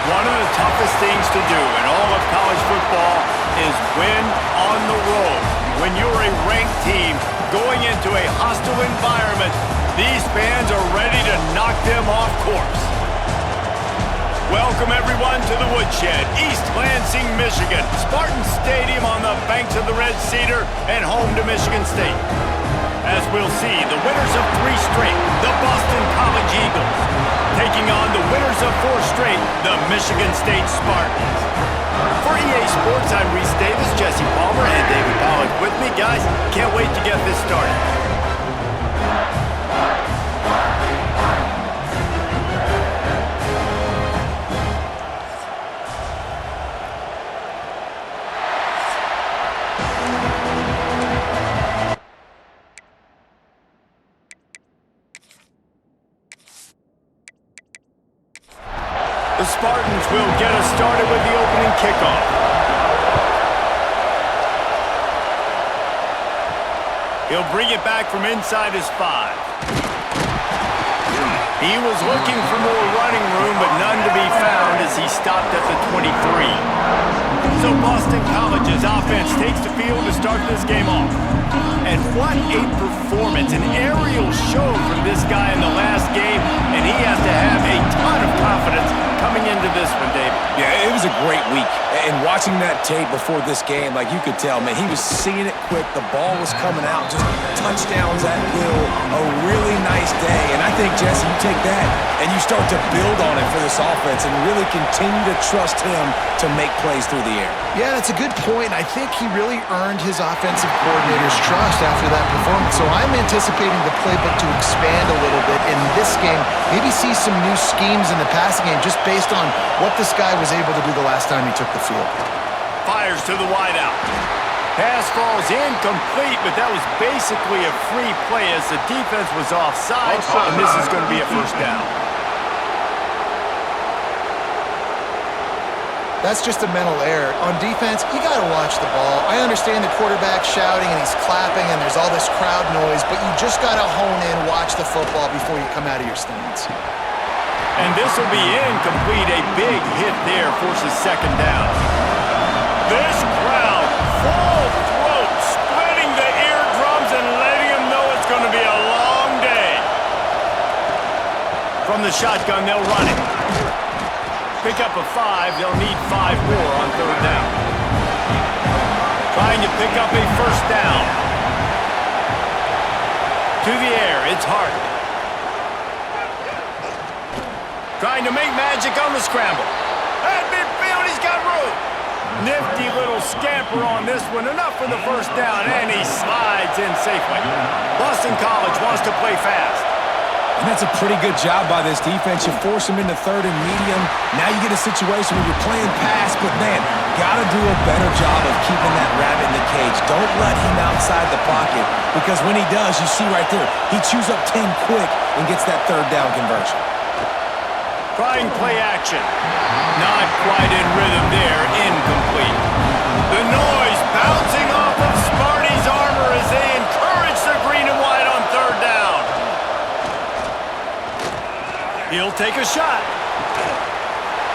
One of the toughest things to do in all of college football is win on the road. When you're a ranked team going into a hostile environment, these fans are ready to knock them off course. Welcome everyone to the Woodshed, East Lansing, Michigan. Spartans Stadium on the banks of the Red Cedar and home to Michigan State. As we'll see, the winners of 3 straight, the Boston College Eagles, taking on the winners of 4 straight, the Michigan State Spartans. For EA Sports, I'm Reese Davis, Jesse Palmer, and David Pollack with me. Guys, can't wait to get this started. The Spartans will get us started with the opening kickoff. He'll bring it back from inside his 5. He was looking for more running room, but none to be found as he stopped at the 23. So Boston College's offense takes the field to start this game off. And what a performance, an aerial show from this guy in the last game, and he has to have a ton of confidence coming into this one, David. Yeah, it was a great week. And watching that tape before this game, like you could tell, man, he was seeing it quick. The ball was coming out, just touchdowns at will. A really nice day. And I think, Jesse, you take that and you start to build on it for this offense and really continue to trust him to make plays through the air. Yeah, that's a good point. I think he really earned his offensive coordinator's trust after that performance. So I'm anticipating the playbook to expand a little bit in this game. Maybe see some new schemes in the passing game just based on what this guy was able to do the last time he took the field. Fires to the wideout. Pass falls incomplete, but that was basically a free play as the defense was offside, and this is going to be a first down. That's just a mental error. On defense, you got to watch the ball. I understand the quarterback shouting and he's clapping and there's all this crowd noise, but you just got to hone in, watch the football before you come out of your stance. And this will be incomplete. A big hit there forces second down. This crowd, full throat, splitting the eardrums and letting them know it's going to be a long day. From the shotgun, they'll run it. Pick up a 5. They'll need 5 more on third down. Trying to pick up a first down. To the air, it's Hart. Trying to make magic on the scramble. At midfield, he's got room. Nifty little scamper on this one. Enough for the first down, and he slides in safely. Boston College wants to play fast. And that's a pretty good job by this defense. You force him into third and medium. Now you get a situation where you're playing pass, but man, got to do a better job of keeping that rabbit in the cage. Don't let him outside the pocket, because when he does, you see right there, he chews up 10 quick and gets that third down conversion. Trying play action. Not quite in rhythm there. Incomplete. The noise bouncing off of Sparty's armor as they encourage the green and white on third down. He'll take a shot.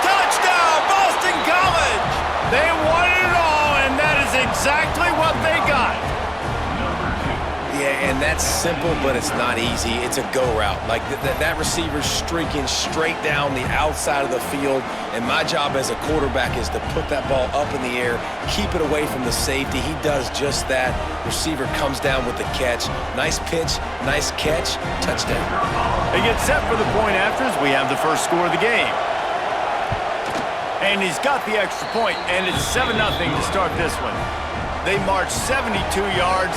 Touchdown, Boston College! They won it all, and that is exactly what they got. Yeah, and that's simple, but it's not easy. It's a go route. Like that receiver's streaking straight down the outside of the field, and my job as a quarterback is to put that ball up in the air, keep it away from the safety. He does just that. Receiver comes down with the catch. Nice pitch, nice catch, touchdown. They get set for the point after as we have the first score of the game. And he's got the extra point, and it's 7-0 to start this one. They march 72 yards.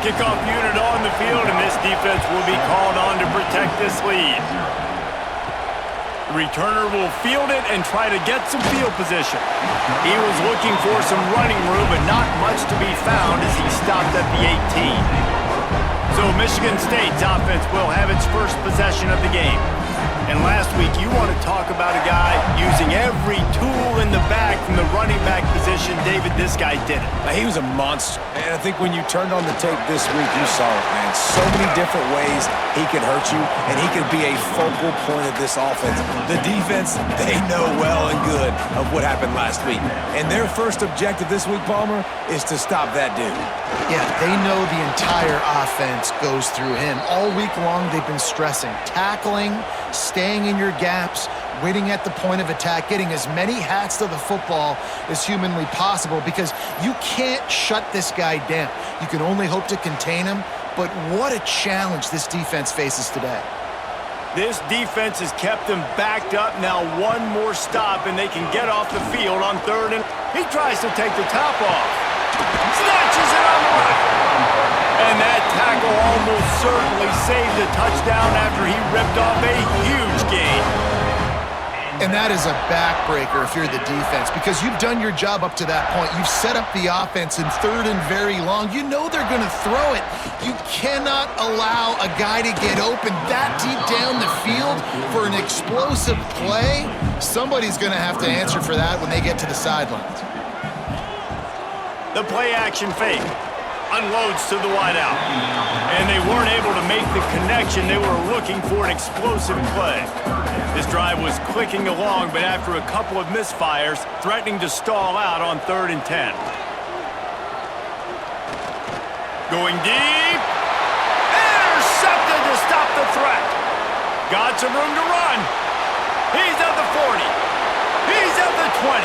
Kickoff unit on the field, and this defense will be called on to protect this lead. The returner will field it and try to get some field position. He was looking for some running room, but not much to be found as he stopped at the 18. So Michigan State's offense will have its first possession of the game. And last week, you want to talk about a guy using Using every tool in the bag from the running back position, David, this guy did it. He was a monster. And I think when you turned on the tape this week, you saw it, man. So many different ways he could hurt you, and he could be a focal point of this offense. The defense, they know well and good of what happened last week. And their first objective this week, Palmer, is to stop that dude. Yeah, they know the entire offense goes through him. All week long, they've been stressing tackling, staying in your gaps, waiting at the point of attack, getting as many hats to the football as humanly possible because you can't shut this guy down. You can only hope to contain him, but what a challenge this defense faces today. This defense has kept them backed up. Now one more stop, and they can get off the field on third, and he tries to take the top off. Snatches it on the right. And that tackle almost certainly saved a touchdown after he ripped off a huge gain. And that is a backbreaker if you're the defense because you've done your job up to that point. You've set up the offense in third and very long. You know they're going to throw it. You cannot allow a guy to get open that deep down the field for an explosive play. Somebody's going to have to answer for that when they get to the sidelines. The play action fake unloads to the wideout. And they weren't able to make the connection. They were looking for an explosive play. This drive was clicking along, but after a couple of misfires, threatening to stall out on 3rd and 10. Going deep. Intercepted to stop the threat. Got some room to run. He's at the 40. He's at the 20.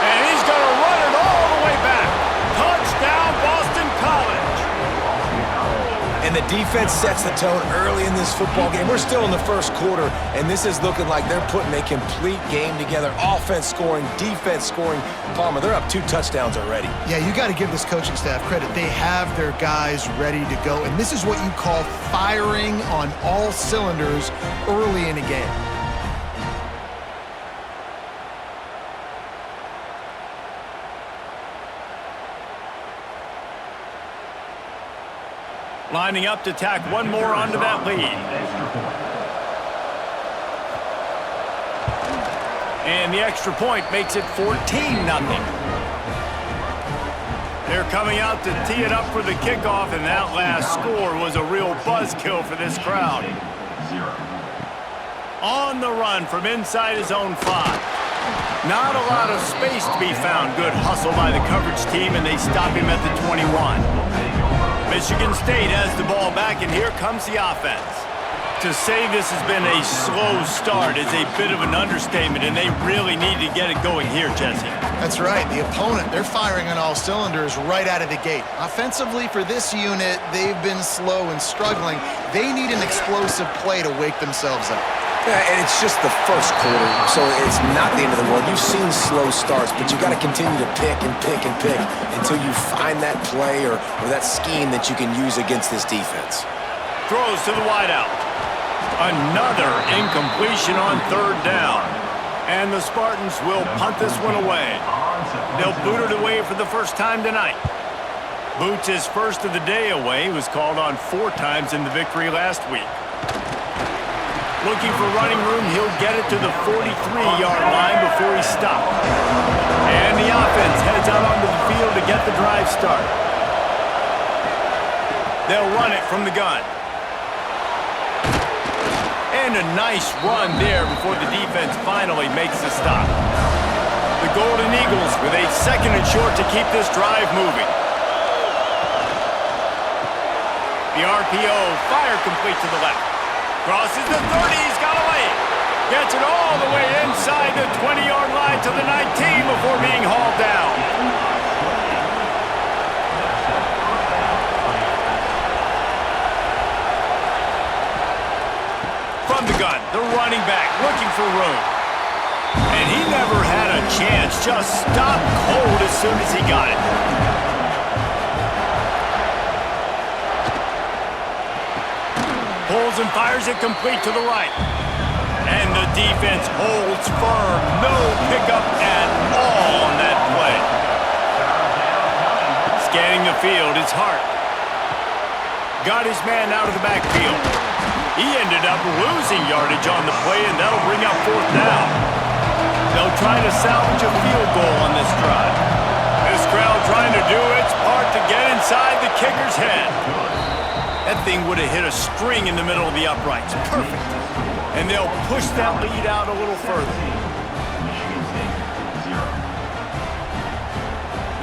And he's going to run it all the way back. Touchdown, Boston College. And the defense sets the tone early in this football game. We're still in the first quarter, and this is looking like they're putting a complete game together. Offense scoring, defense scoring. Palmer, they're up 2 touchdowns already. Yeah, you got to give this coaching staff credit. They have their guys ready to go, and this is what you call firing on all cylinders early in a game. Lining up to tack one more onto that lead. And the extra point makes it 14-0. They're coming out to tee it up for the kickoff, and that last score was a real buzzkill for this crowd. On the run from inside his own 5. Not a lot of space to be found. Good hustle by the coverage team, and they stop him at the 21. Michigan State has the ball back, and here comes the offense. To say this has been a slow start is a bit of an understatement, and they really need to get it going here, Jesse. That's right. The opponent, they're firing on all cylinders right out of the gate. Offensively, for this unit, they've been slow and struggling. They need an explosive play to wake themselves up. Yeah, and it's just the first quarter, so it's not the end of the world. You've seen slow starts, but you got to continue to pick and pick and pick until you find that play or that scheme that you can use against this defense. Throws to the wideout. Another incompletion on 3rd down. And the Spartans will punt this one away. They'll boot it away for the first time tonight. Boots his first of the day away. He was called on 4 times in the victory last week. Looking for running room, he'll get it to the 43-yard line before he stopped. And the offense heads out onto the field to get the drive started. They'll run it from the gun. And a nice run there before the defense finally makes the stop. The Golden Eagles with a 2nd and short to keep this drive moving. The RPO, fire complete to the left. Crosses the 30, he's got a lane. Gets it all the way inside the 20-yard line to the 19 before being hauled down. From the gun, the running back looking for room. And he never had a chance, just stopped cold as soon as he got it. Pulls and fires it complete to the right. And the defense holds firm. No pickup at all on that play. Scanning the field, it's Hart. Got his man out of the backfield. He ended up losing yardage on the play, and that'll bring up 4th down. They'll try to salvage a field goal on this drive. This crowd trying to do its part to get inside the kicker's head. That thing would have hit a string in the middle of the uprights. Perfect. And they'll push that lead out a little further.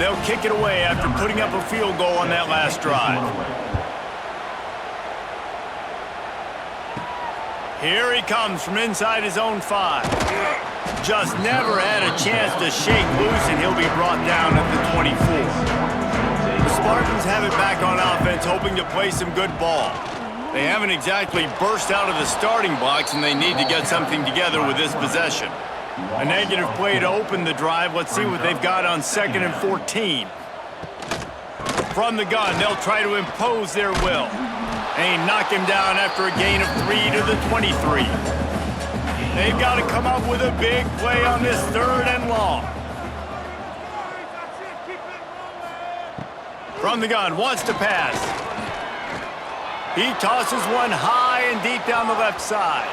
They'll kick it away after putting up a field goal on that last drive. Here he comes from inside his own 5. Just never had a chance to shake loose, and he'll be brought down at the 24. The Spartans have it back on offense, hoping to play some good ball. They haven't exactly burst out of the starting blocks, and they need to get something together with this possession. A negative play to open the drive. Let's see what they've got on 2nd and 14. From the gun, they'll try to impose their will. And knock him down after a gain of 3 to the 23. They've got to come up with a big play on this 3rd and long. From the gun, wants to pass. He tosses one high and deep down the left side.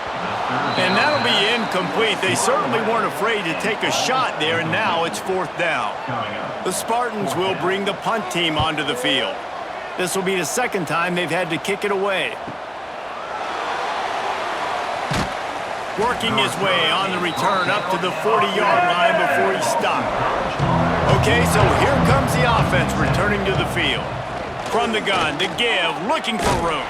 And that'll be incomplete. They certainly weren't afraid to take a shot there, and now it's 4th down. The Spartans will bring the punt team onto the field. This will be the 2nd time they've had to kick it away. Working his way on the return up to the 40-yard line before he stopped. Okay, so here comes the offense returning to the field. From the gun, the give, looking for room.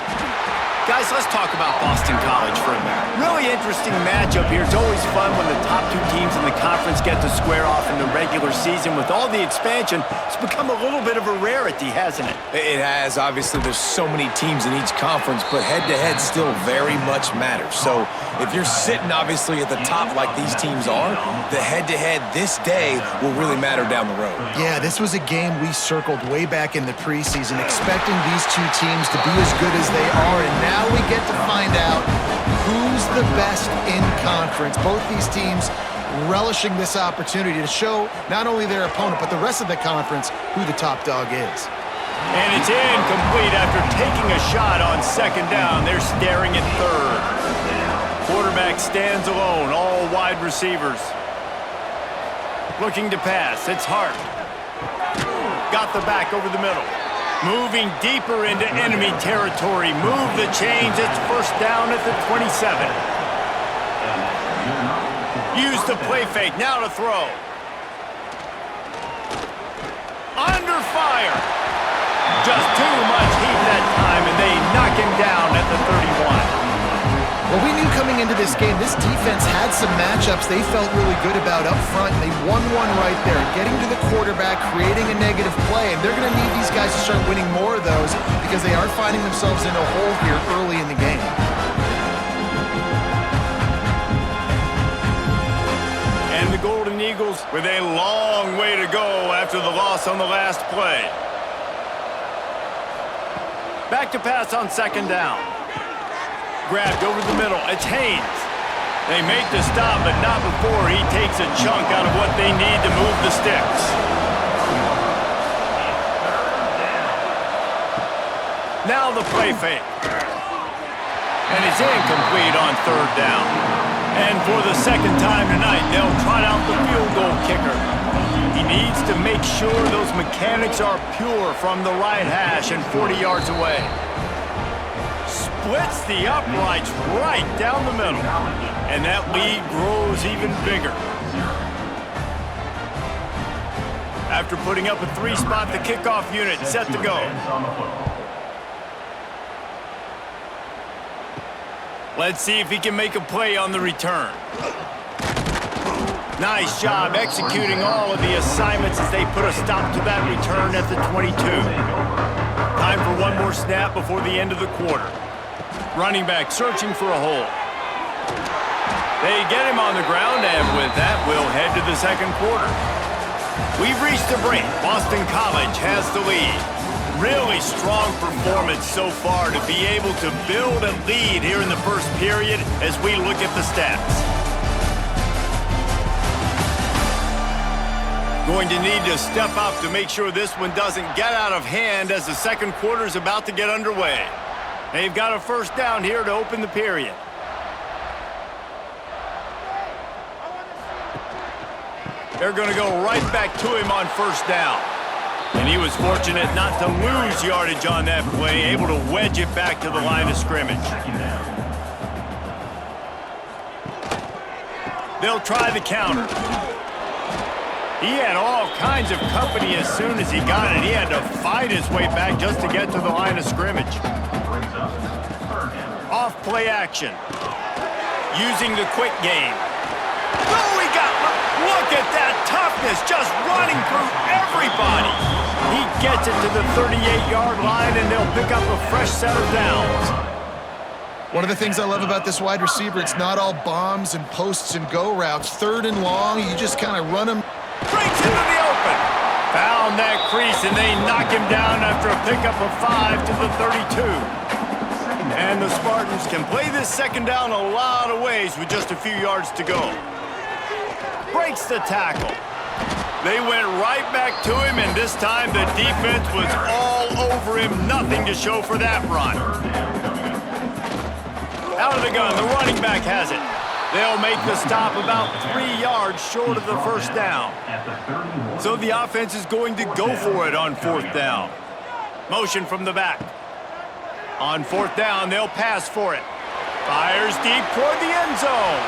Guys, let's talk about Boston College for a minute. Really interesting matchup here. It's always fun when the top 2 teams in the conference get to square off in the regular season. With all the expansion, it's become a little bit of a rarity, hasn't it? It has. Obviously, there's so many teams in each conference, but head-to-head still very much matters. So if you're sitting, obviously, at the top like these teams are, the head-to-head this day will really matter down the road. Yeah, this was a game we circled way back in the preseason, expecting these 2 teams to be as good as they are, and now we get to find out who's the best in conference. Both these teams relishing this opportunity to show not only their opponent, but the rest of the conference who the top dog is. And it's incomplete after taking a shot on 2nd down. They're staring at 3rd. Quarterback stands alone, all wide receivers. Looking to pass, it's Hart. Got the back over the middle. Moving deeper into enemy territory. Move the chains. It's 1st down at the 27. Use the play fake. Now to throw. Under fire. Just too much heat that time, and they knock him down at the 31. Well, we knew coming into this game, this defense had some matchups they felt really good about up front, and they won one right there, getting to the quarterback, creating a negative play, and they're going to need these guys to start winning more of those because they are finding themselves in a hole here early in the game. And the Golden Eagles with a long way to go after the loss on the last play. Back to pass on 2nd down. Grabbed over the middle. It's Haynes. They make the stop, but not before he takes a chunk out of what they need to move the sticks. Now the play fake. And it's incomplete on 3rd down. And for the 2nd time tonight, they'll trot out the field goal kicker. He needs to make sure those mechanics are pure from the right hash and 40 yards away. Splits the uprights right down the middle. And that lead grows even bigger. After putting up a 3-spot, the kickoff unit set to go. Let's see if he can make a play on the return. Nice job executing all of the assignments as they put a stop to that return at the 22. Time for one more snap before the end of the quarter. Running back searching for a hole. They get him on the ground, and with that, we'll head to the 2nd quarter. We've reached the break. Boston College has the lead. Really strong performance so far to be able to build a lead here in the 1st period as we look at the stats. Going to need to step up to make sure this one doesn't get out of hand as the 2nd quarter is about to get underway. They've got a 1st down here to open the period. They're going to go right back to him on first down. And he was fortunate not to lose yardage on that play, able to wedge it back to the line of scrimmage. They'll try the counter. He had all kinds of company as soon as he got it. He had to fight his way back just to get to the line of scrimmage. Off play action. Using the quick game. Oh, he got... Look at that toughness, just running through everybody. He gets it to the 38-yard line, and they'll pick up a fresh set of downs. One of the things I love about this wide receiver, it's not all bombs and posts and go routes. Third and long, you just kind of run him. Breaks into the open. Found that crease, and they knock him down after a pickup of 5 to the 32. And the Spartans can play this second down a lot of ways with just a few yards to go. Breaks the tackle. They went right back to him, and this time the defense was all over him. Nothing to show for that run. Out of the gun, the running back has it. They'll make the stop about 3 yards short of the first down. So the offense is going to go for it on fourth down. Motion from the back. On fourth down, they'll pass for it. Fires deep toward the end zone.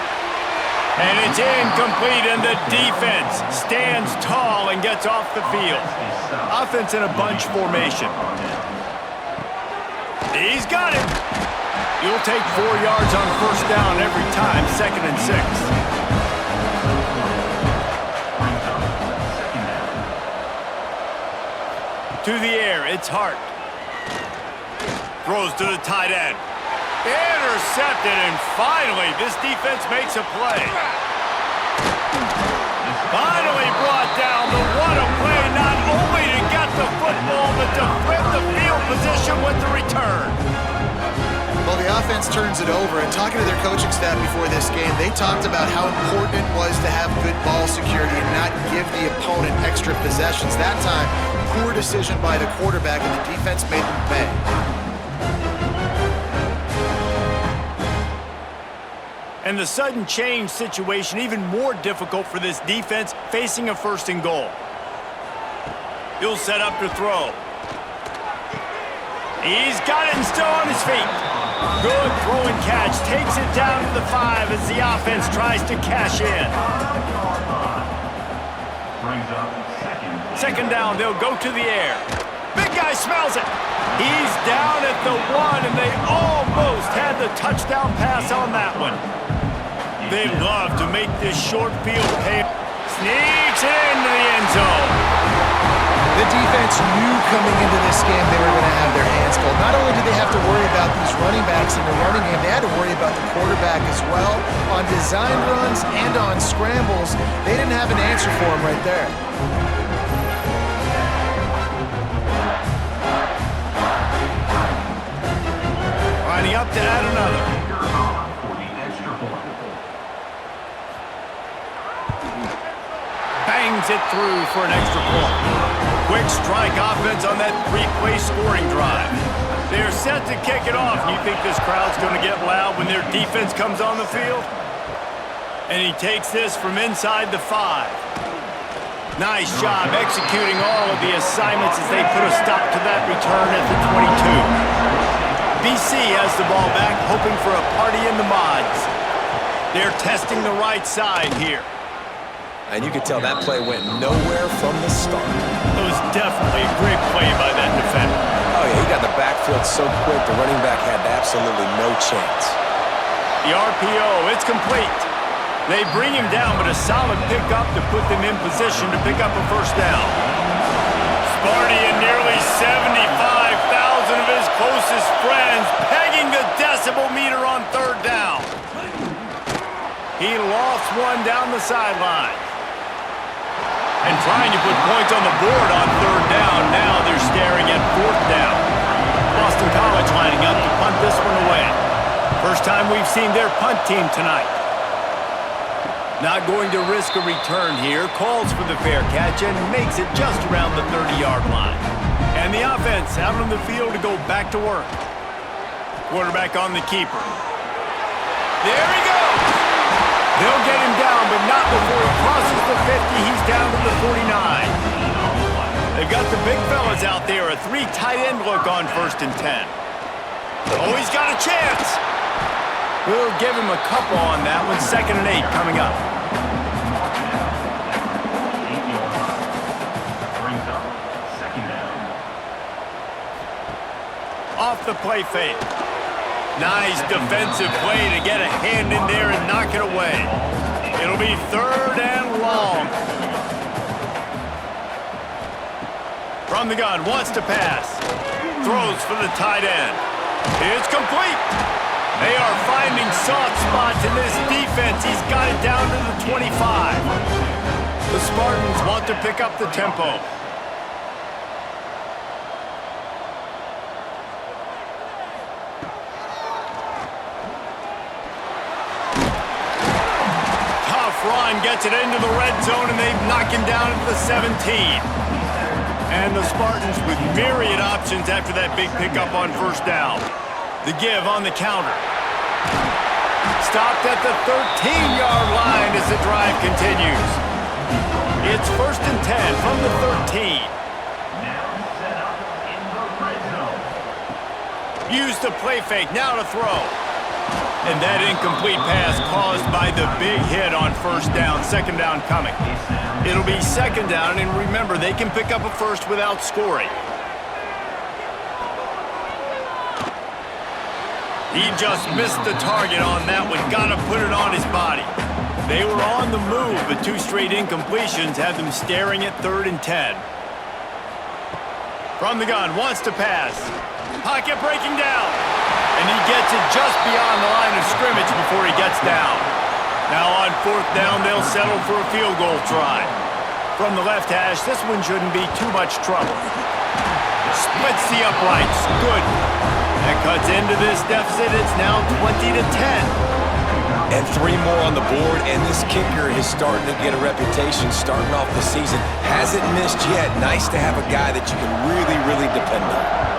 And it's incomplete, and the defense stands tall and gets off the field. Offense in a bunch formation. He's got it. You'll take 4 yards on first down every time, 2nd and 6. To the air, it's Hart. Throws to the tight end. Intercepted, and finally, this defense makes a play. Finally brought down, but what a play, not only to get the football, but to flip the field position with the return. Well, the offense turns it over, and talking to their coaching staff before this game, they talked about how important it was to have good ball security and not give the opponent extra possessions. That time, poor decision by the quarterback, and the defense made them pay. And the sudden change situation even more difficult for this defense facing a 1st and goal. He'll set up to throw. He's got it and still on his feet. Good throw and catch. Takes it down to the 5 as the offense tries to cash in. Second down, they'll go to the air. Big guy smells it. He's down at the 1, and they almost had the touchdown pass on that one. They love to make this short field pay. Sneaks it into the end zone. The defense knew coming into this game they were going to have their hands full. Not only did they have to worry about these running backs in the running game, they had to worry about the quarterback as well. On design runs and on scrambles, they didn't have an answer for him right there. Lining up to add another. Bangs it through for an extra point. Quick strike offense on that 3-play scoring drive. They're set to kick it off. You think this crowd's going to get loud when their defense comes on the field? And he takes this from inside the 5. Nice job executing all of the assignments as they put a stop to that return at the 22. BC has the ball back, hoping for a party in the mods. They're testing the right side here. And you could tell that play went nowhere from the start. It was definitely a great play by that defender. Oh, yeah, he got the backfield so quick, the running back had absolutely no chance. The RPO, it's complete. They bring him down, but a solid pickup to put them in position to pick up a first down. Sparty and nearly 75,000 of his closest friends pegging the decibel meter on third down. He lost one down the sideline. And trying to put points on the board on third down. Now they're staring at fourth down. Boston College lining up to punt this one away. First time we've seen their punt team tonight. Not going to risk a return here. Calls for the fair catch and makes it just around the 30-yard line. And the offense out on the field to go back to work. Quarterback on the keeper. There he goes! They'll get him down, but not before he crosses the 50. He's 3 tight end look on 1st and 10. Oh, he's got a chance. We'll give him a couple on that one. 2nd and 8 coming up. Off the play fake. Nice defensive play to get a hand in there and knock it away. It'll be 3rd and long. From the gun, wants to pass. Throws for the tight end. It's complete. They are finding soft spots in this defense. He's got it down to the 25. The Spartans want to pick up the tempo. Run gets it into the red zone, and they knock him down at the 17. And the Spartans with myriad options after that big pickup on 1st down. The give on the counter. Stopped at the 13-yard line as the drive continues. It's 1st and 10 from the 13. Use the play fake, now to throw. And that incomplete pass caused by the big hit on 1st down. 2nd down coming. It'll be 2nd down, and remember, they can pick up a first without scoring. He just missed the target on that one. Got to put it on his body. They were on the move, but 2 straight incompletions had them staring at 3rd and 10. From the gun, wants to pass. Pocket breaking down. And he gets it just beyond the line of scrimmage before he gets down. Now on 4th down, they'll settle for a field goal try. From the left hash, this one shouldn't be too much trouble. Splits the uprights. Good. That cuts into this deficit. It's now 20-10. And 3 more on the board, and this kicker is starting to get a reputation starting off the season. Hasn't missed yet. Nice to have a guy that you can really, really depend on.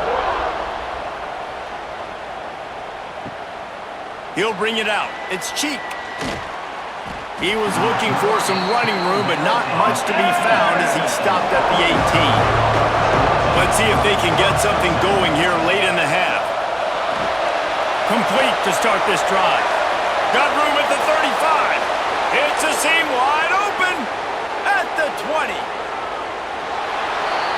He'll bring it out. It's Cheek. He was looking for some running room, but not much to be found as he stopped at the 18. Let's see if they can get something going here late in the half. Complete to start this drive. Got room at the 35. It's a seam wide open at the 20.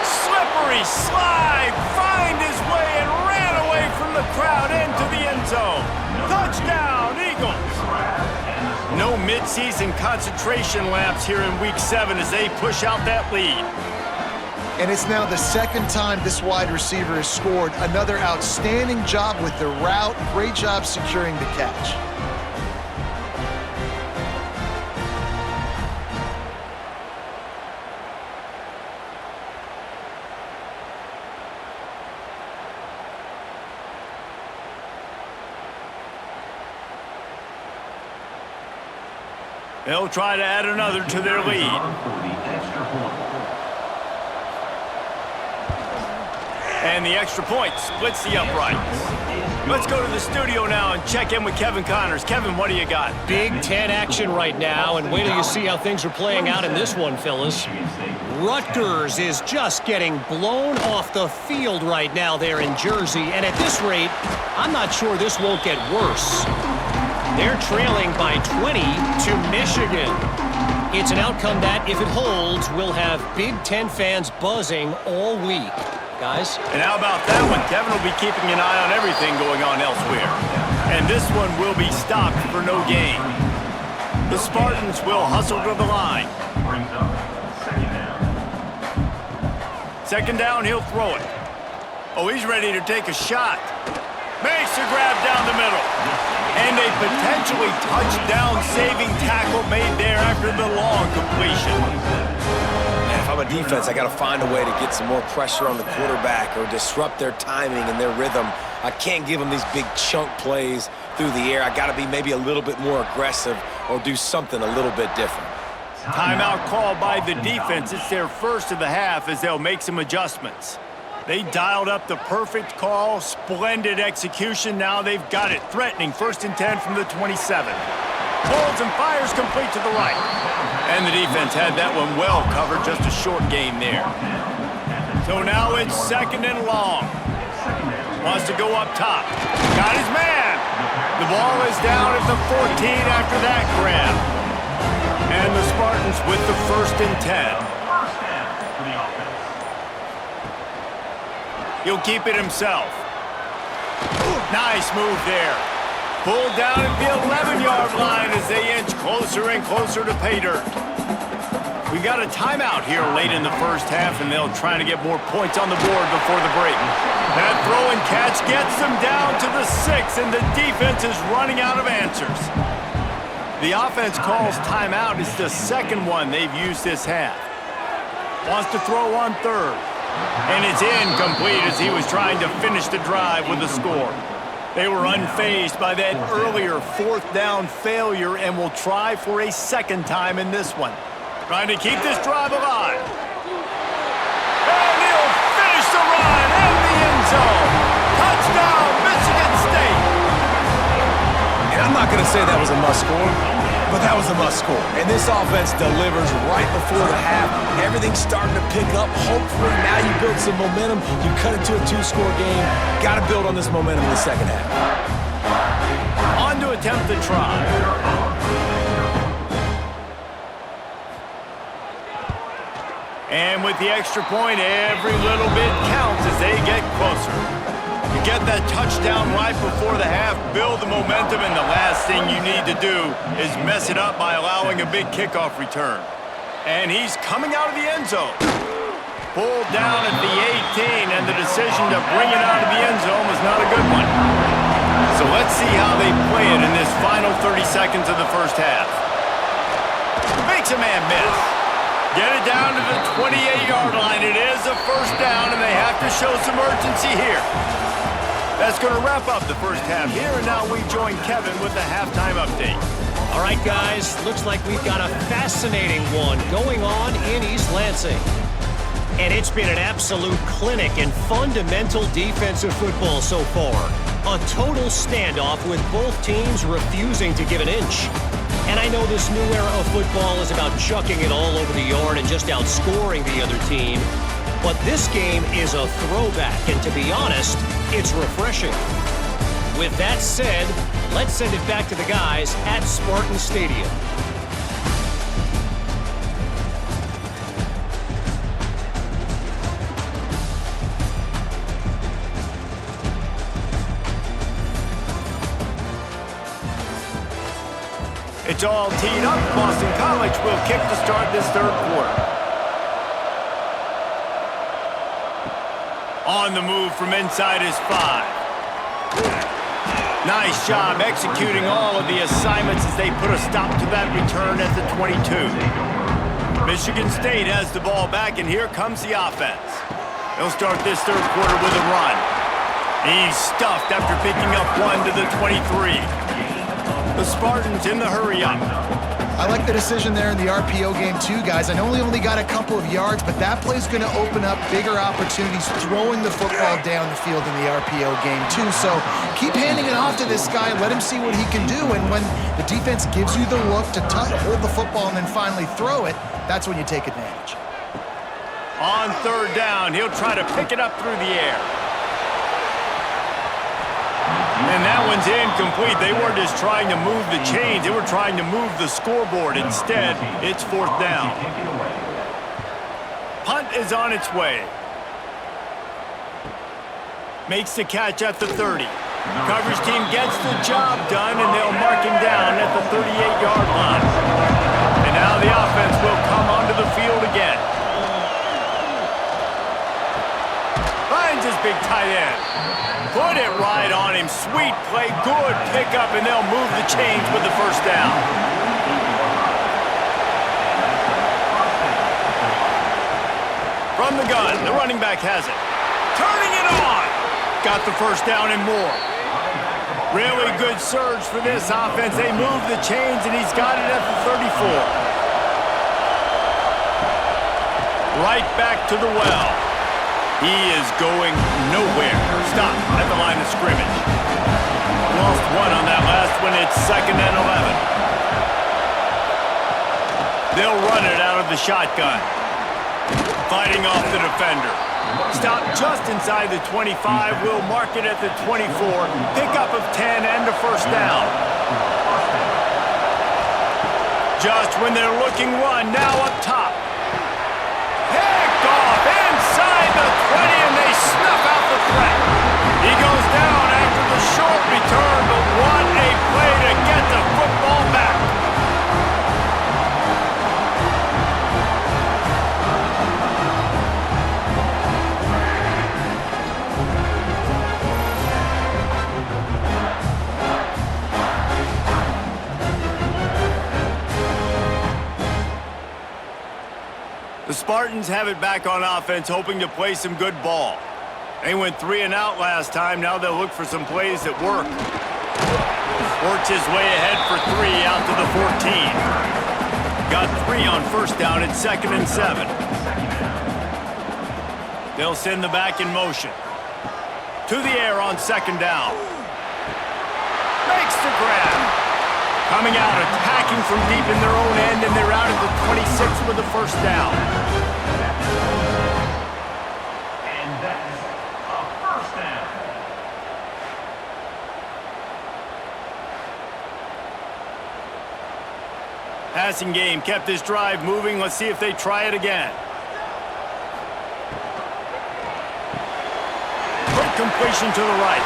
Slippery slide. Find his way and ran away from the crowd into the end zone. Touchdown, Eagles! No mid-season concentration laps here in Week 7 as they push out that lead. And it's now the 2nd time this wide receiver has scored. Another outstanding job with the route. Great job securing the catch. They'll try to add another to their lead. And the extra point splits the uprights. Let's go to the studio now and check in with Kevin Connors. Kevin, what do you got? Big Ten action right now, and wait till you see how things are playing out in this one, fellas. Rutgers is just getting blown off the field right now there in Jersey, and at this rate, I'm not sure this won't get worse. They're trailing by 20 to Michigan. It's an outcome that, if it holds, will have Big Ten fans buzzing all week. Guys? And how about that one? Kevin will be keeping an eye on everything going on elsewhere. And this one will be stopped for no gain. The Spartans will hustle to the line. 2nd down, he'll throw it. Oh, he's ready to take a shot. Makes a grab down the middle. And a potentially touchdown-saving tackle made there after the long completion. And if I'm a defense, I got to find a way to get some more pressure on the quarterback or disrupt their timing and their rhythm. I can't give them these big chunk plays through the air. I got to be maybe a little bit more aggressive or do something a little bit different. Timeout called by the defense. It's their first of the half as they'll make some adjustments. They dialed up the perfect call, splendid execution. Now they've got it. Threatening 1st and 10 from the 27. Holds and fires complete to the right. And the defense had that one well covered. Just a short gain there. So now it's 2nd and long. Wants to go up top. Got his man. The ball is down at the 14 after that grab. And the Spartans with the 1st and 10. He'll keep it himself. Nice move there. Pulled down at the 11-yard line as they inch closer and closer to pay dirt. We got a timeout here late in the first half, and they'll try to get more points on the board before the break. That throw and catch gets them down to the 6, and the defense is running out of answers. The offense calls timeout. It's the 2nd one they've used this half. Wants to throw on 3rd. And it's incomplete as he was trying to finish the drive with a score. They were unfazed by that earlier 4th down failure and will try for a 2nd time in this one. Trying to keep this drive alive. And he'll finish the run in the end zone. Touchdown, Michigan State. And I'm not going to say that was a must-score, but that was a must-score. And this offense delivers right before the half. Everything's starting to pick up. Hopefully now you build some momentum. You cut it to a 2-score game. Got to build on this momentum in the second half. On to attempt the try. And with the extra point, every little bit counts as they get closer. You get that touchdown right before the half, build the momentum, and the last thing you need to do is mess it up by allowing a big kickoff return. And he's coming out of the end zone. Pulled down at the 18, and the decision to bring it out of the end zone was not a good one. So let's see how they play it in this final 30 seconds of the first half. Makes a man miss. Get it down to the 28-yard line. It is a 1st down, and they have to show some urgency here. That's going to wrap up the first half here, and now we join Kevin with the halftime update. All right, guys, looks like we've got a fascinating one going on in East Lansing. And it's been an absolute clinic in fundamental defensive football so far. A total standoff with both teams refusing to give an inch. And I know this new era of football is about chucking it all over the yard and just outscoring the other team. But this game is a throwback, and to be honest, it's refreshing. With that said, let's send it back to the guys at Spartan Stadium. It's all teed up. Boston College will kick to start this 3rd quarter. On the move from inside his 5. Nice job executing all of the assignments as they put a stop to that return at the 22. Michigan State has the ball back, and here comes the offense. They'll start this 3rd quarter with a run. He's stuffed after picking up 1 to the 23. The Spartans in the hurry-up. I like the decision there in the RPO game too, guys. I know he only got a couple of yards, but that play's going to open up bigger opportunities throwing the football down the field in the RPO game too. So keep handing it off to this guy. Let him see what he can do. And when the defense gives you the look to hold the football and then finally throw it, that's when you take advantage. On 3rd down, he'll try to pick it up through the air. And that one's incomplete. They weren't just trying to move the chains. They were trying to move the scoreboard. Instead, it's 4th down. Punt is on its way. Makes the catch at the 30. Coverage team gets the job done, and they'll mark him down at the 38-yard line. And now the offense will come onto the field again. Finds his big tight end. Put it right on him. Sweet play. Good pickup, and they'll move the chains with the 1st down. From the gun, the running back has it. Turning it on. Got the 1st down and more. Really good surge for this offense. They move the chains, and he's got it at the 34. Right back to the well. He is going nowhere. Stop at the line of scrimmage. Lost 1 on that last one. It's 2nd and 11. They'll run it out of the shotgun. Fighting off the defender. Stop just inside the 25. We'll mark it at the 24. Pickup of 10 and a first down. Just when they're looking one, now up top. Picked off inside the 20, and they snuff out the threat. He goes down after the short return, but what a play to get the football back. The Spartans have it back on offense, hoping to play some good ball. They went 3 and out last time. Now they'll look for some plays that work. Works his way ahead for 3 out to the 14. Got 3 on first down at 2nd and 7. They'll send the back in motion. To the air on 2nd down. Makes the grab. Coming out, attacking from deep in their own end, and they're out at the 26 with the first down. And that's a first down. Passing game kept this drive moving. Let's see if they try it again. Quick completion to the right.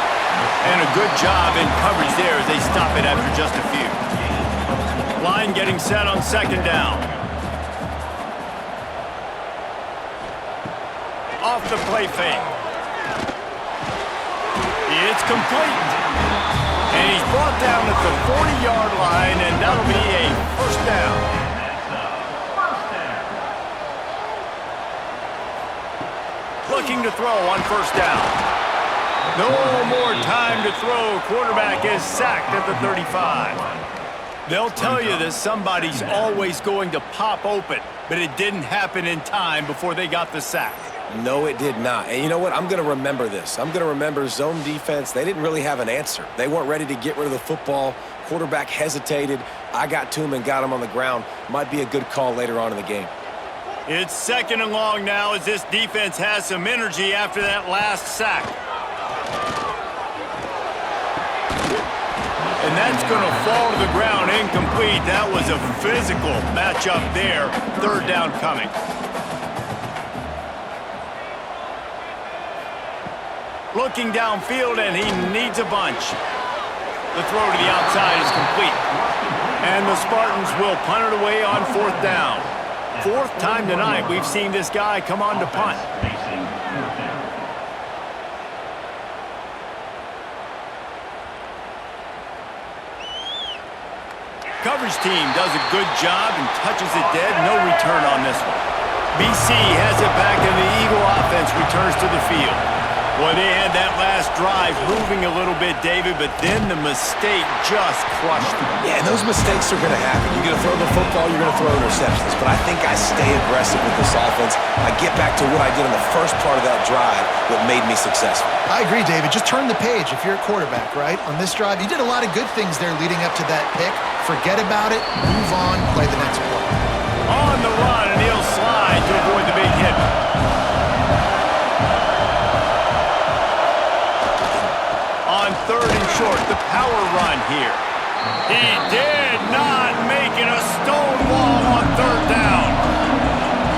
And a good job in coverage there as they stop it after just a few. Line getting set on 2nd down. Off the play fake. It's complete. And he's brought down at the 40-yard line, and that'll be a first down. Looking to throw on first down. No more time to throw. Quarterback is sacked at the 35. They'll tell you that somebody's always going to pop open, but it didn't happen in time before they got the sack. No, it did not. And you know what? I'm going to remember this. I'm going to remember zone defense. They didn't really have an answer. They weren't ready to get rid of the football. Quarterback hesitated. I got to him and got him on the ground. Might be a good call later on in the game. It's 2nd and long now as this defense has some energy after that last sack. And that's going to fall to the ground incomplete. That was a physical matchup there. 3rd down coming. Looking downfield, and he needs a bunch. The throw to the outside is complete. And the Spartans will punt it away on 4th down. 4th time tonight we've seen this guy come on to punt. Coverage team does a good job and touches it dead. No return on this one. BC has it back, and the Eagle offense returns to the field. Boy, they had that last drive moving a little bit, David, but then the mistake just crushed them. Yeah, and those mistakes are going to happen. You're going to throw the football, you're going to throw interceptions. But I think I stay aggressive with this offense. I get back to what I did in the first part of that drive that made me successful. I agree, David. Just turn the page if you're a quarterback, right? On this drive, you did a lot of good things there leading up to that pick. Forget about it, move on, play the next play. On the run, and he'll slide to avoid the big hit. On 3rd and short, the power run here. He did not make it a stone wall on 3rd down.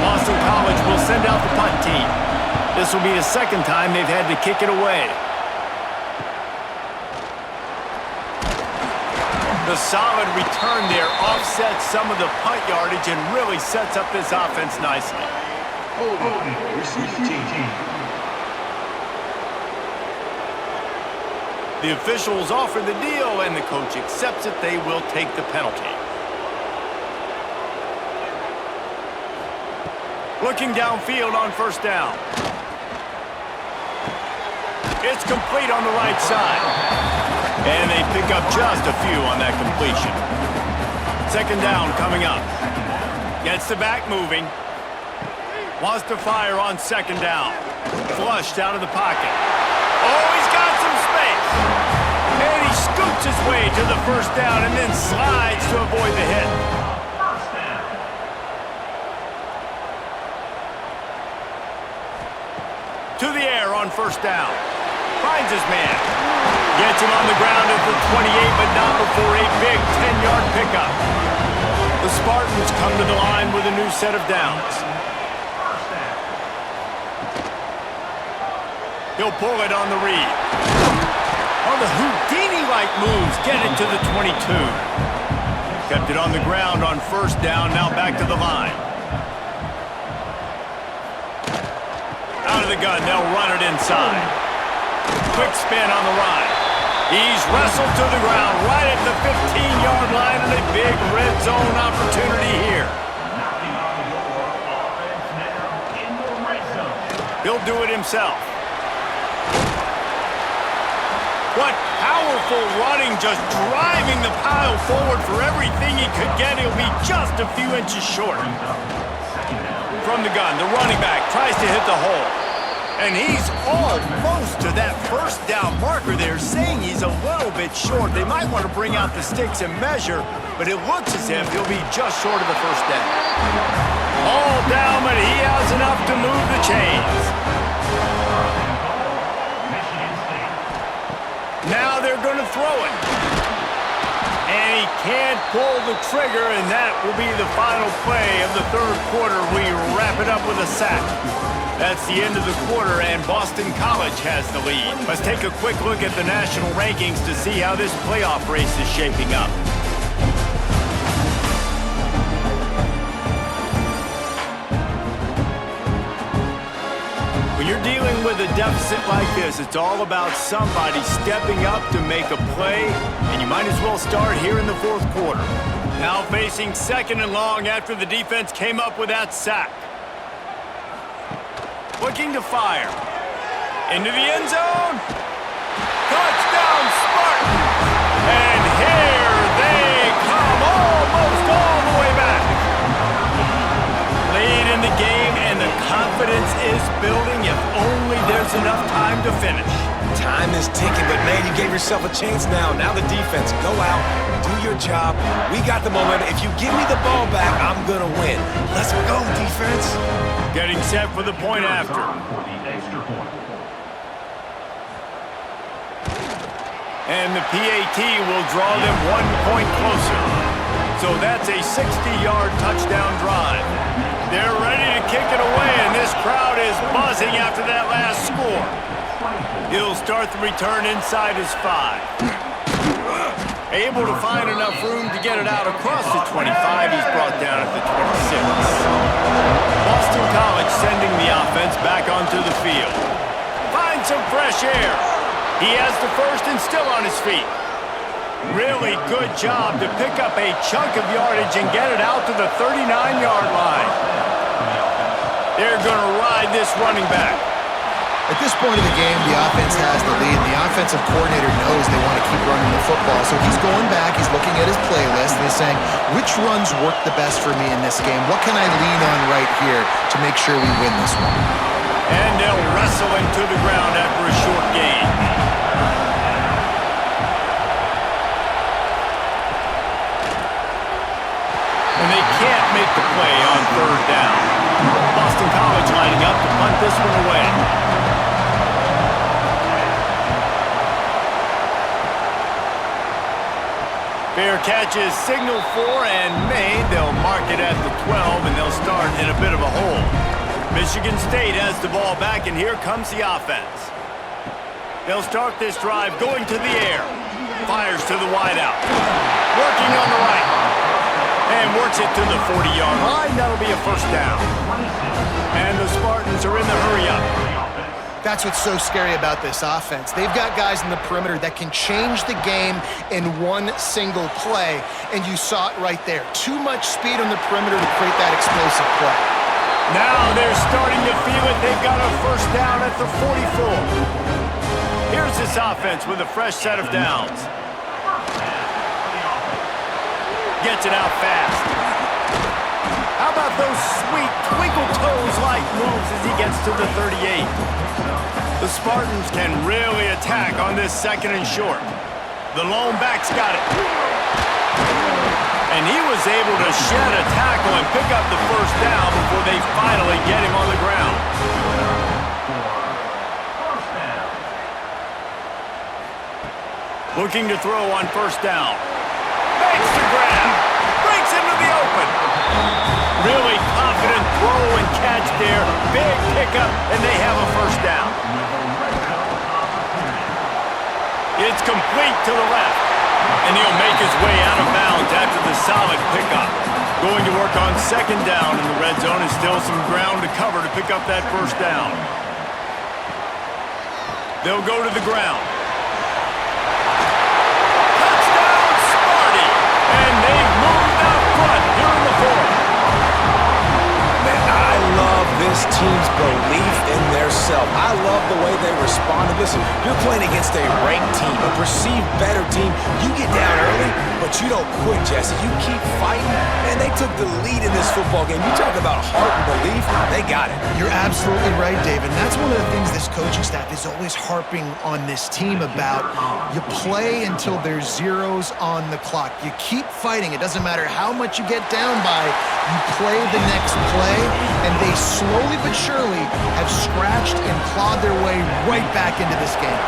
Boston College will send out the punt team. This will be the 2nd time they've had to kick it away. The solid return there offsets some of the punt yardage and really sets up this offense nicely. The officials offer the deal, and the coach accepts it. They will take the penalty. Looking downfield on 1st down. It's complete on the right side. And they pick up just a few on that completion. 2nd down coming up. Gets the back moving. Wants to fire on 2nd down. Flushed out of the pocket. Oh, he's got some space. And he scoots his way to the 1st down and then slides to avoid the hit. To the air on first down. Finds his man. Gets him on the ground at the 28, but not before a big 10-yard pickup. The Spartans come to the line with a new set of downs. He'll pull it on the read. On the Houdini-like moves, get it to the 22. Kept it on the ground on first down, now back to the line. Out of the gun, they'll run it inside. Quick spin on the run. He's wrestled to the ground right at the 15-yard line, and a big red zone opportunity here. He'll do it himself. What powerful running, just driving the pile forward for everything he could get. He'll be just a few inches short. From the gun, the running back tries to hit the hole. And he's almost to that first down marker there, saying he's a little bit short. They might want to bring out the sticks and measure, but it looks as if he'll be just short of the first down. All down, but he has enough to move the chains. Now they're going to throw it. And he can't pull the trigger, and that will be the final play of the third quarter. We wrap it up with a sack. That's the end of the quarter, and Boston College has the lead. Let's take a quick look at the national rankings to see how this playoff race is shaping up. When you're dealing with a deficit like this, it's all about somebody stepping up to make a play, and you might as well start here in the fourth quarter. Now facing second and long after the defense came up with that sack. Looking to fire. Into the end zone. Touchdown, Spartans! And here they come, almost all the way back. Late in the game, and the confidence is building if only there's enough time to finish. Time is ticking, but man, you gave yourself a chance now. Now the defense, go out, do your job. We got the momentum. If you give me the ball back, I'm going to win. Let's go, defense. Getting set for the point after. And the PAT will draw them 1 point closer. So that's a 60-yard touchdown drive. They're ready to kick it away, and this crowd is buzzing after that last score. He'll start the return inside his 5. Able to find enough room to get it out across the 25. He's brought down at the 26. Boston College sending the offense back onto the field. Find some fresh air. He has the first and still on his feet. Really good job to pick up a chunk of yardage and get it out to the 39-yard line. They're going to ride this running back. At this point of the game, the offense has the lead. The offensive coordinator knows they want to keep running the football. So he's going back, he's looking at his playlist, and he's saying, which runs work the best for me in this game? What can I lean on right here to make sure we win this one? And they'll wrestle him to the ground after a short gain. And they can't make the play on third down. Boston College lining up to punt this one away. Fair catch is signaled for and made. They'll mark it at the 12, and they'll start in a bit of a hole. Michigan State has the ball back, and here comes the offense. They'll start this drive going to the air. Fires to the wideout. Working on the right. And works it to the 40-yard line. That'll be a first down. And the Spartans are in the hurry-up. That's what's so scary about this offense. They've got guys in the perimeter that can change the game in one single play, and you saw it right there. Too much speed on the perimeter to create that explosive play. Now they're starting to feel it. They've got a first down at the 44. Here's this offense with a fresh set of downs. Gets it out fast. How about those sweet twinkle toes-like moves as he gets to the 38? The Spartans can really attack on this second and short. The lone back's got it. And he was able to shed a tackle and pick up the first down before they finally get him on the ground. Looking to throw on first down. Makes the grab. Breaks into the open. Really confident throw and catch there. Big pickup, and they have a first down. It's complete to the left. And he'll make his way out of bounds after the solid pickup. Going to work on second down in the red zone, and still some ground to cover to pick up that first down. They'll go to the ground. Touchdown, Sparty! And they've moved out front here in the fourth. Man, I love this team's belief in their self. I love the way they responded. Listen, you're playing against a ranked team, a perceived better team. You get down early, but you don't quit, Jesse. You keep fighting. Man, they took the lead in this football game. You talk about heart and belief, they got it. You're absolutely right, David. And that's one of the things this coaching staff is always harping on this team about. You play until there's zeros on the clock. You keep fighting. It doesn't matter how much you get down by. You play the next play, and they slowly but surely have scratched and clawed their way right back into this game.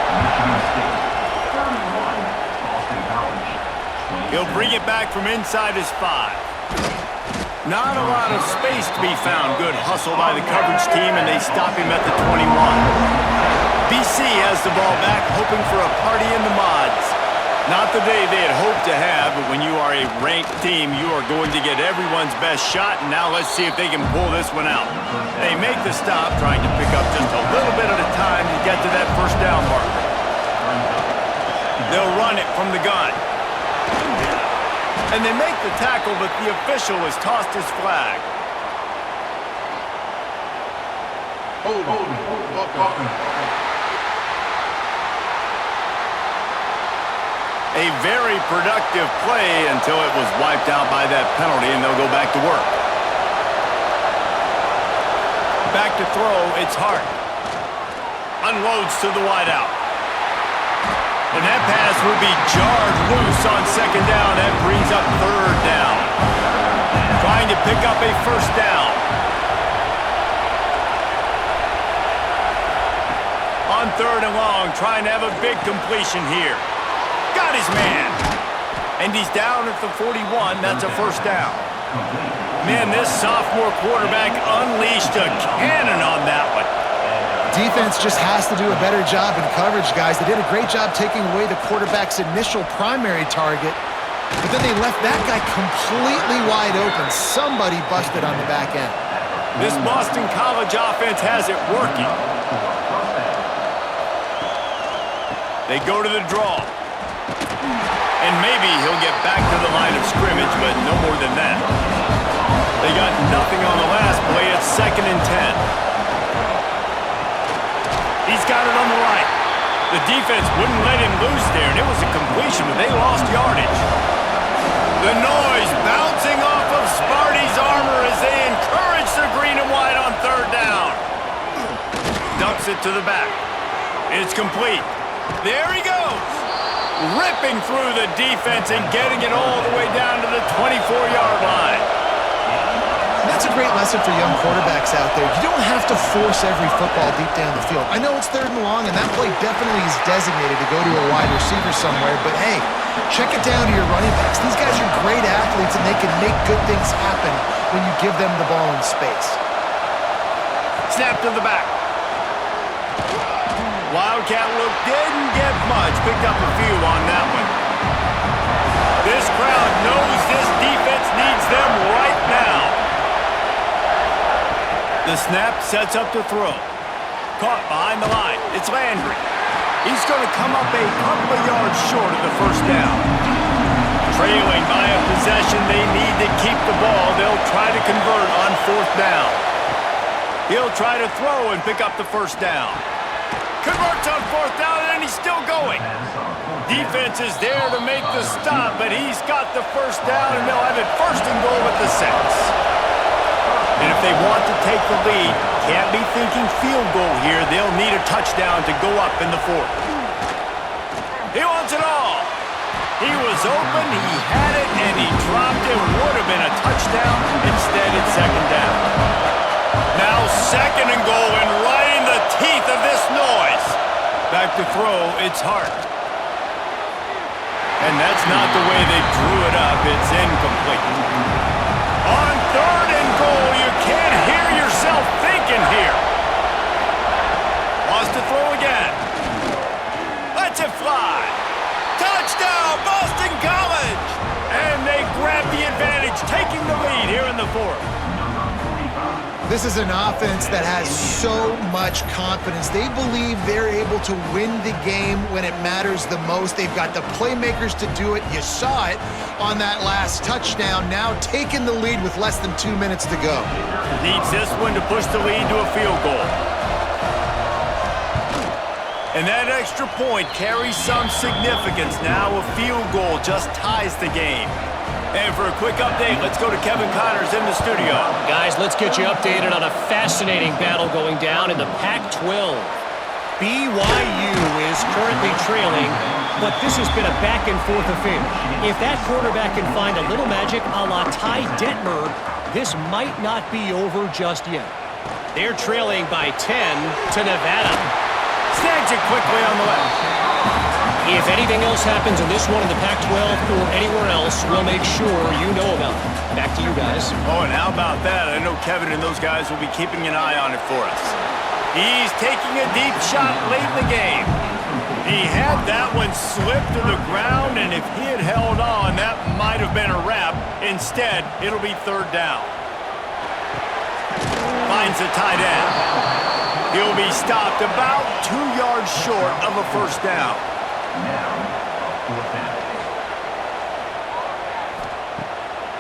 He'll bring it back from inside his 5. Not a lot of space to be found. Good hustle by the coverage team, and they stop him at the 21. BC has the ball back, hoping for a party in the mods. Not the day they had hoped to have, but when you are a ranked team, you are going to get everyone's best shot, and now let's see if they can pull this one out. They make the stop, trying to pick up just a little bit at a time to get to that first down marker. They'll run it from the gun. And they make the tackle, but the official has tossed his flag. A very productive play until it was wiped out by that penalty, and they'll go back to work. Back to throw, it's Hart. Unloads to the wideout. And that pass will be jarred loose on second down. That brings up third down. Trying to pick up a first down. On third and long, trying to have a big completion here. Got his man. And he's down at the 41. That's a first down. Man, this sophomore quarterback unleashed a cannon on that one. Defense just has to do a better job in coverage, guys. They did a great job taking away the quarterback's initial primary target, but then they left that guy completely wide open. Somebody busted on the back end. This Boston College offense has it working. They go to the draw. And maybe he'll get back to the line of scrimmage, but no more than that. They got nothing on the last play. It's 2nd and 10. He's got it on the right. The defense wouldn't let him loose there, and it was a completion, but they lost yardage. The noise bouncing off of Sparty's armor as they encourage the green and white on third down. Dumps it to the back. It's complete. There he goes. Ripping through the defense and getting it all the way down to the 24-yard line. That's a great lesson for young quarterbacks out there. You don't have to force every football deep down the field. I know it's third and long, and that play definitely is designated to go to a wide receiver somewhere, but hey, check it down to your running backs. These guys are great athletes, and they can make good things happen when you give them the ball in space. Snap to the back. Wildcat look didn't get much. Picked up a few on that one. This crowd knows this defense needs them right now. The snap sets up to throw. Caught behind the line. It's Landry. He's going to come up a couple of yards short of the first down. Trailing by a possession, they need to keep the ball. They'll try to convert on fourth down. He'll try to throw and pick up the first down. Converts on fourth down, and he's still going. Defense is there to make the stop, but he's got the first down, and they'll have it first and goal at the 6. And if they want to take the lead, can't be thinking field goal here. They'll need a touchdown to go up in the 4th. He wants it all. He was open, he had it, and he dropped it. Would have been a touchdown. Instead, it's second down. Now second and goal, and right in the teeth of this noise. Back to throw, it's Hart. And that's not the way they drew it up. It's incomplete. On 3rd and goal, you can't hear yourself thinking here. Wants to throw again. Lets it fly. Touchdown, Boston College! And they grab the advantage, taking the lead here in the 4th. This is an offense that has so much confidence. They believe they're able to win the game when it matters the most. They've got the playmakers to do it. You saw it on that last touchdown. Now taking the lead with less than 2 minutes to go. Needs this one to push the lead to a field goal. And that extra point carries some significance. Now a field goal just ties the game. And for a quick update, let's go to Kevin Connors in the studio. Guys, let's get you updated on a fascinating battle going down in the Pac-12. BYU is currently trailing, but this has been a back-and-forth affair. If that quarterback can find a little magic a la Ty Detmer, this might not be over just yet. They're trailing by 10 to Nevada. Snags it quickly on the left. If anything else happens in this one in the Pac-12 or anywhere else, we'll make sure you know about it. Back to you guys. Oh, and how about that? I know Kevin and those guys will be keeping an eye on it for us. He's taking a deep shot late in the game. He had that one slip to the ground, and if he had held on, that might have been a wrap. Instead, it'll be 3rd down. Finds a tight end. He'll be stopped about 2 yards short of a 1st down.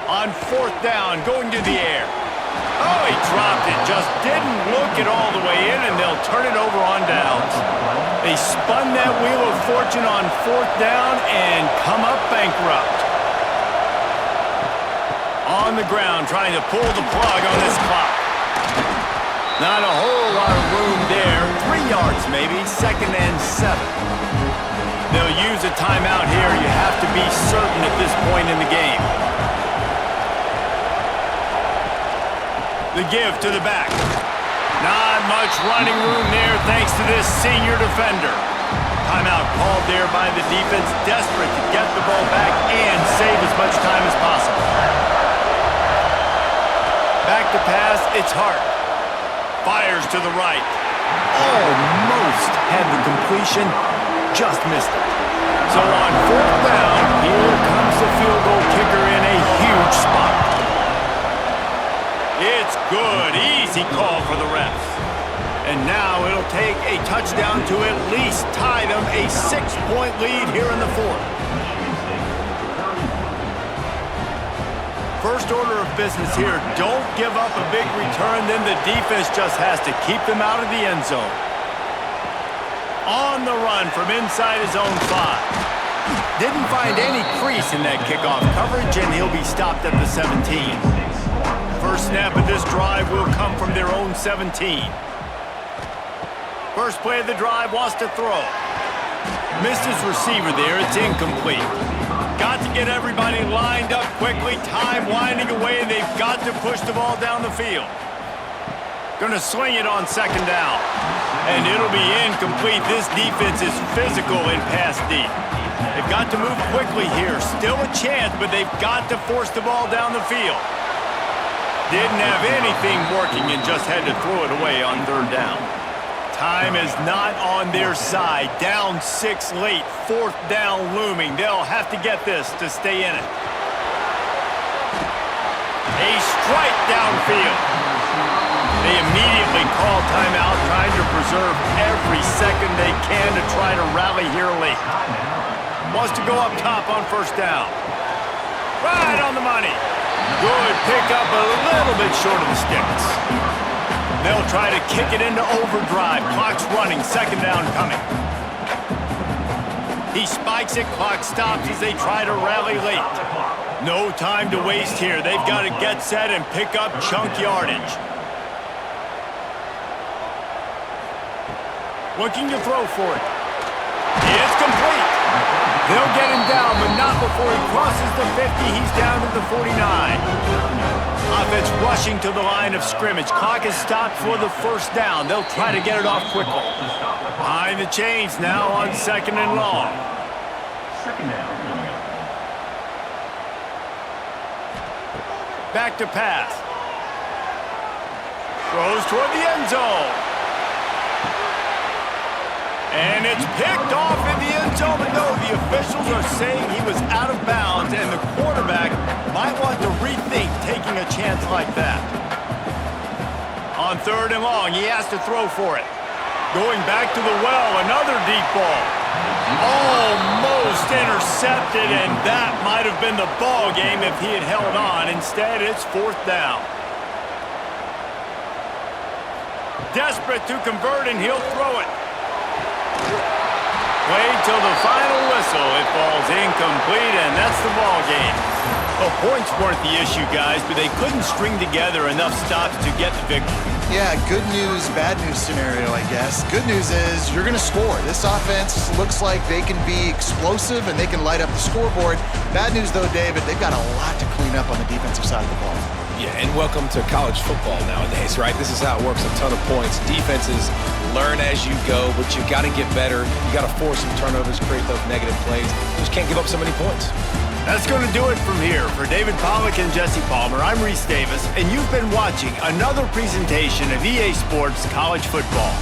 On 4th down, going to the air. Oh, he dropped it. Just didn't look it all the way in, and they'll turn it over on downs. They spun that wheel of fortune on 4th down and come up bankrupt. On the ground, trying to pull the plug on this clock. Not a whole lot of room there. 3 yards maybe, 2nd and 7. They'll use a timeout here. You have to be certain at this point in the game. The give to the back. Not much running room there thanks to this senior defender. Timeout called there by the defense, desperate to get the ball back and save as much time as possible. Back to pass, it's Hart. Fires to the right. Almost had the completion, just missed it. So on 4th down, here comes the field goal kicker in a huge spot. It's good, easy call for the refs. And now it'll take a touchdown to at least tie them a 6-point lead here in the 4th. First order of business here, don't give up a big return, then the defense just has to keep them out of the end zone. On the run from inside his own 5. Didn't find any crease in that kickoff coverage, and he'll be stopped at the 17. First snap of this drive will come from their own 17. First play of the drive, wants to throw. Missed his receiver there, it's incomplete. Got to get everybody lined up quickly, time winding away, and they've got to push the ball down the field. Gonna swing it on 2nd down. And it'll be incomplete. This defense is physical in pass deep. They've got to move quickly here. Still a chance, but they've got to force the ball down the field. Didn't have anything working and just had to throw it away on 3rd down. Time is not on their side. Down 6 late. 4th down looming. They'll have to get this to stay in it. A strike downfield. They immediately call timeout, trying to preserve every second they can to try to rally here late. Wants to go up top on 1st down. Right on the money. Good pickup, a little bit short of the sticks. They'll try to kick it into overdrive. Clock's running, 2nd down coming. He spikes it, clock stops as they try to rally late. No time to waste here. They've got to get set and pick up chunk yardage. Looking to throw for it. It's complete. They'll get him down, but not before he crosses the 50. He's down to the 49. Offense rushing to the line of scrimmage. Clock is stopped for the 1st down. They'll try to get it off quickly. Behind the chains now on 2nd and long. 2nd down. Back to pass. Throws toward the end zone. And it's picked off in the end zone. But no, the officials are saying he was out of bounds, and the quarterback might want to rethink taking a chance like that. On 3rd and long, he has to throw for it. Going back to the well, another deep ball. Almost intercepted, and that might have been the ball game if he had held on. Instead, it's 4th down. Desperate to convert, and he'll throw it. Played till the final whistle. It falls incomplete, and that's the ball game. Well, points weren't the issue, guys, but they couldn't string together enough stops to get the victory. Yeah, good news, bad news scenario, I guess. Good news is you're going to score. This offense looks like they can be explosive and they can light up the scoreboard. Bad news, though, David, they've got a lot to clean up on the defensive side of the ball. Yeah, and welcome to college football nowadays, right? This is how it works, a ton of points. Defenses learn as you go, but you got to get better. You got to force some turnovers, create those negative plays. Just can't give up so many points. That's going to do it from here. For David Pollack and Jesse Palmer, I'm Reese Davis, and you've been watching another presentation of EA Sports College Football.